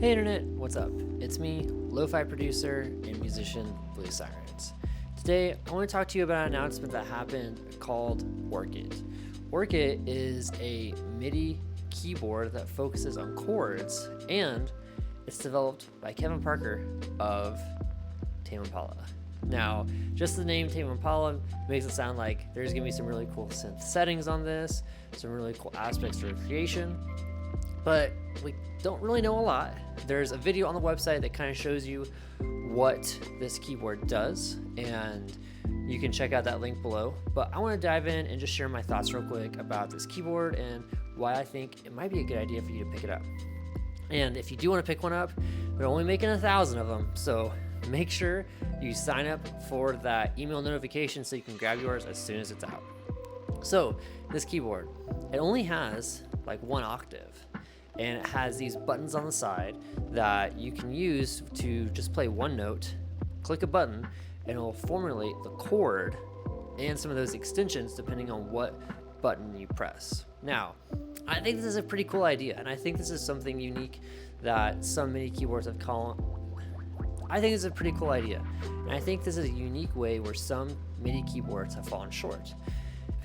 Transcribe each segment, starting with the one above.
Hey internet, what's up? It's me, lo-fi producer and musician Blue Sirens. Today, I want to talk to you about an announcement that happened called Orchid. Orchid is a Midi keyboard that focuses on chords, and it's developed by Kevin Parker of Tame Impala. Now, just the name Tame Impala makes it sound like there's going to be some really cool synth settings on this, some really cool aspects for creation, but we don't really know a lot. There's a video on the website that kind of shows you what this keyboard does, and you can check out that link below. But I want to dive in and just share my thoughts real quick about this keyboard and why I think it might be a good idea for you to pick it up. And if you do want to pick one up, we're only making 1,000 of them, so make sure you sign up for that email notification so you can grab yours as soon as it's out. So this keyboard, it only has like one octave, and it has these buttons on the side that you can use to just play one note, click a button, and it will formulate the chord and some of those extensions depending on what button you press. Now, I think this is a pretty cool idea, and I think this is something unique that some MIDI keyboards have called. I think it's a pretty cool idea, and I think this is a unique way where some MIDI keyboards have fallen short.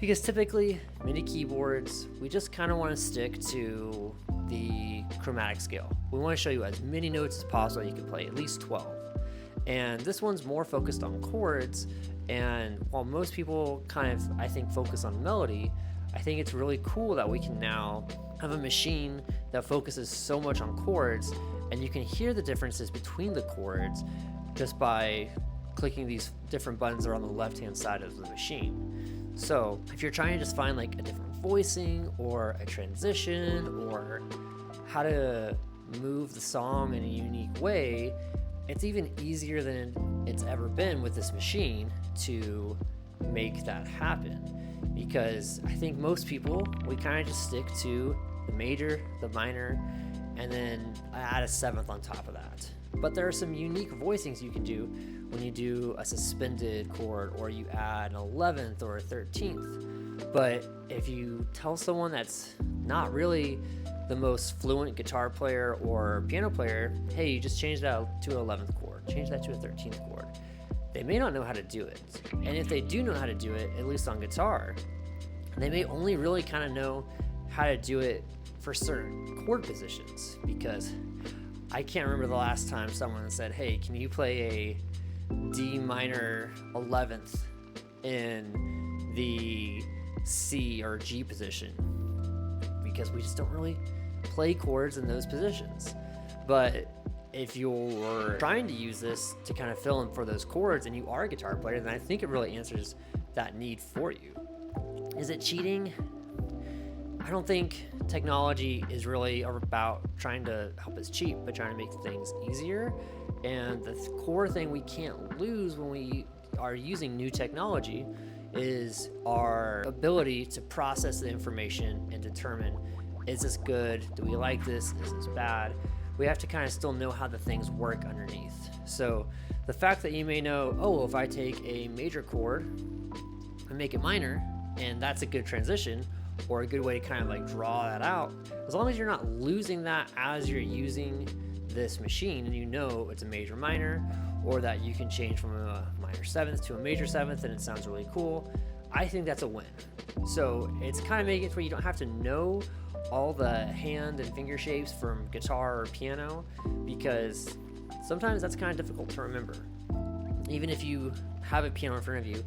Because typically, MIDI keyboards, we just kind of want to stick to the chromatic scale. We want to show you as many notes as possible. You can play at least 12. And this one's more focused on chords, and while most people kind of, I think, focus on melody, I think it's really cool that we can now have a machine that focuses so much on chords, and you can hear the differences between the chords just by clicking these different buttons that are on the left-hand side of the machine. So if you're trying to just find like a different voicing or a transition or how to move the song in a unique way, it's even easier than it's ever been with this machine to make that happen. Because I think most people, we kind of just stick to the major, the minor, and then add a seventh on top of that. But there are some unique voicings you can do when you do a suspended chord, or you add an 11th or a 13th. But if you tell someone that's not really the most fluent guitar player or piano player, hey, you just change that to an 11th chord, change that to a 13th chord, they may not know how to do it. And if they do know how to do it, at least on guitar, they may only really kind of know how to do it for certain chord positions, because I can't remember the last time someone said, hey, can you play a D minor 11th in the C or G position, because we just don't really play chords in those positions. But if you're trying to use this to kind of fill in for those chords and you are a guitar player, then I think it really answers that need for you. Is it cheating? I don't think technology is really about trying to help us cheat, but trying to make things easier. And the core thing we can't lose when we are using new technology is our ability to process the information and determine, is this good? Do we like this? Is this bad? We have to kind of still know how the things work underneath. So the fact that you may know, oh, if I take a major chord and make it minor, and that's a good transition, or a good way to kind of like draw that out, as long as you're not losing that as you're using this machine, and you know it's a major minor, or that you can change from a minor seventh to a major seventh and it sounds really cool, I think that's a win. So it's kind of making it where you don't have to know all the hand and finger shapes from guitar or piano, because sometimes that's kind of difficult to remember. Even if you have a piano in front of you,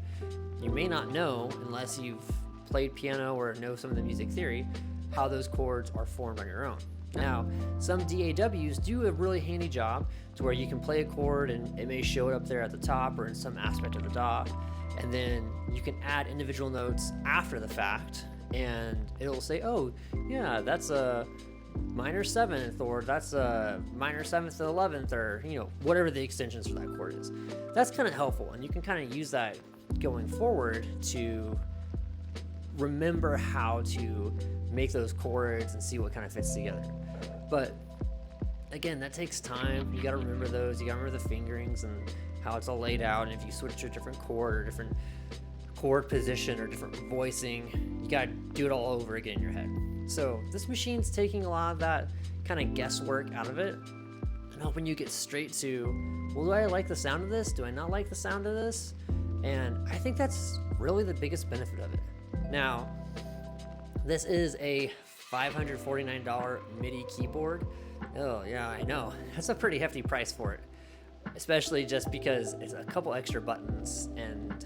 you may not know, unless you've played piano or know some of the music theory, how those chords are formed on your own. Now, some DAWs do a really handy job to where you can play a chord and it may show it up there at the top or in some aspect of the DAW, and then you can add individual notes after the fact, and it'll say, oh yeah, that's a minor seventh, or that's a minor seventh and 11th, or whatever the extensions for that chord is. That's kind of helpful, and you can kind of use that going forward to remember how to make those chords and see what kind of fits together. But again, that takes time. You got to remember those. You got to remember the fingerings and how it's all laid out. And if you switch to a different chord or different chord position or different voicing, you got to do it all over again in your head. So this machine's taking a lot of that kind of guesswork out of it. I'm hoping you get straight to, well, do I like the sound of this? Do I not like the sound of this? And I think that's really the biggest benefit of it. Now, this is a $549 Midi keyboard. Oh yeah, I know. That's a pretty hefty price for it, especially just because it's a couple extra buttons and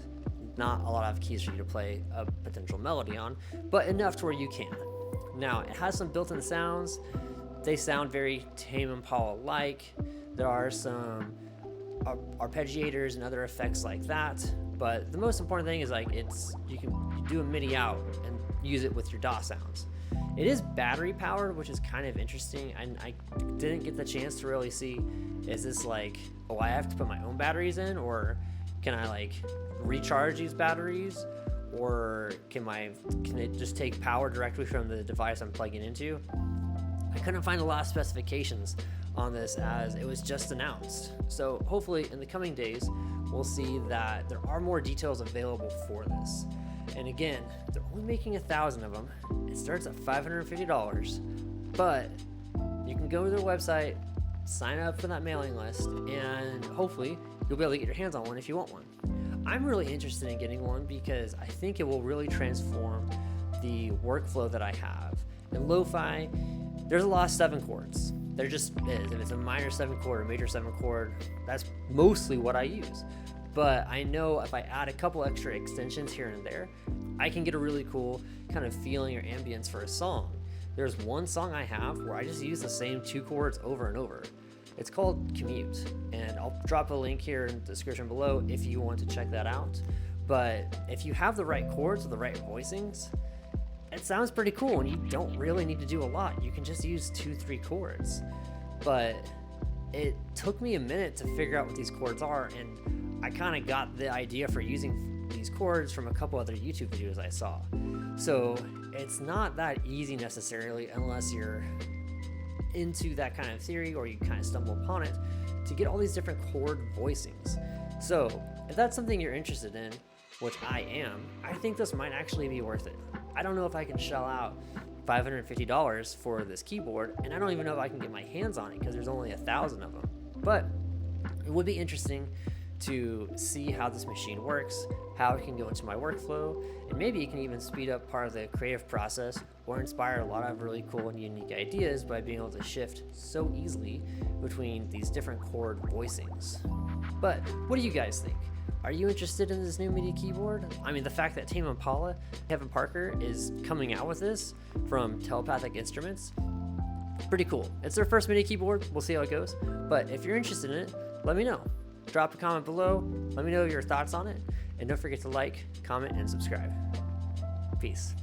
not a lot of keys for you to play a potential melody on, but enough to where you can. Now, it has some built-in sounds. They sound very Tame Impala-like. There are some arpeggiators and other effects like that, but the most important thing is like you can do a MIDI out and use it with your DAW sounds. It is battery powered, which is kind of interesting, and I didn't get the chance to really see, is this like, oh, I have to put my own batteries in, or can I like recharge these batteries, or can it just take power directly from the device I'm plugging into? I couldn't find a lot of specifications on this as it was just announced. So hopefully in the coming days, we'll see that there are more details available for this. And again, they're only making 1,000 of them. It starts at $550, but you can go to their website, sign up for that mailing list, and hopefully you'll be able to get your hands on one if you want one. I'm really interested in getting one because I think it will really transform the workflow that I have. In lo-fi, there's a lot of 7 chords. There just is. If it's a minor 7 chord or major 7 chord, that's mostly what I use. But I know if I add a couple extra extensions here and there, I can get a really cool kind of feeling or ambience for a song. There's one song I have where I just use the same 2 chords over and over. It's called Commute, and I'll drop a link here in the description below if you want to check that out. But if you have the right chords with the right voicings, it sounds pretty cool, and you don't really need to do a lot. You can just use 2-3 chords. But it took me a minute to figure out what these chords are, and I kind of got the idea for using these chords from a couple other YouTube videos I saw. So it's not that easy necessarily unless you're into that kind of theory or you kind of stumble upon it to get all these different chord voicings. So if that's something you're interested in, which I am, I think this might actually be worth it. I don't know if I can shell out $550 for this keyboard, and I don't even know if I can get my hands on it because there's only 1,000 of them. But it would be interesting to see how this machine works, how it can go into my workflow, and maybe it can even speed up part of the creative process or inspire a lot of really cool and unique ideas by being able to shift so easily between these different chord voicings. But what do you guys think? Are you interested in this new MIDI keyboard? I mean, the fact that Tame Impala, Kevin Parker, is coming out with this from Telepathic Instruments, pretty cool. It's their first MIDI keyboard. We'll see how it goes. But if you're interested in it, let me know. Drop a comment below. Let me know your thoughts on it. And don't forget to like, comment, and subscribe. Peace.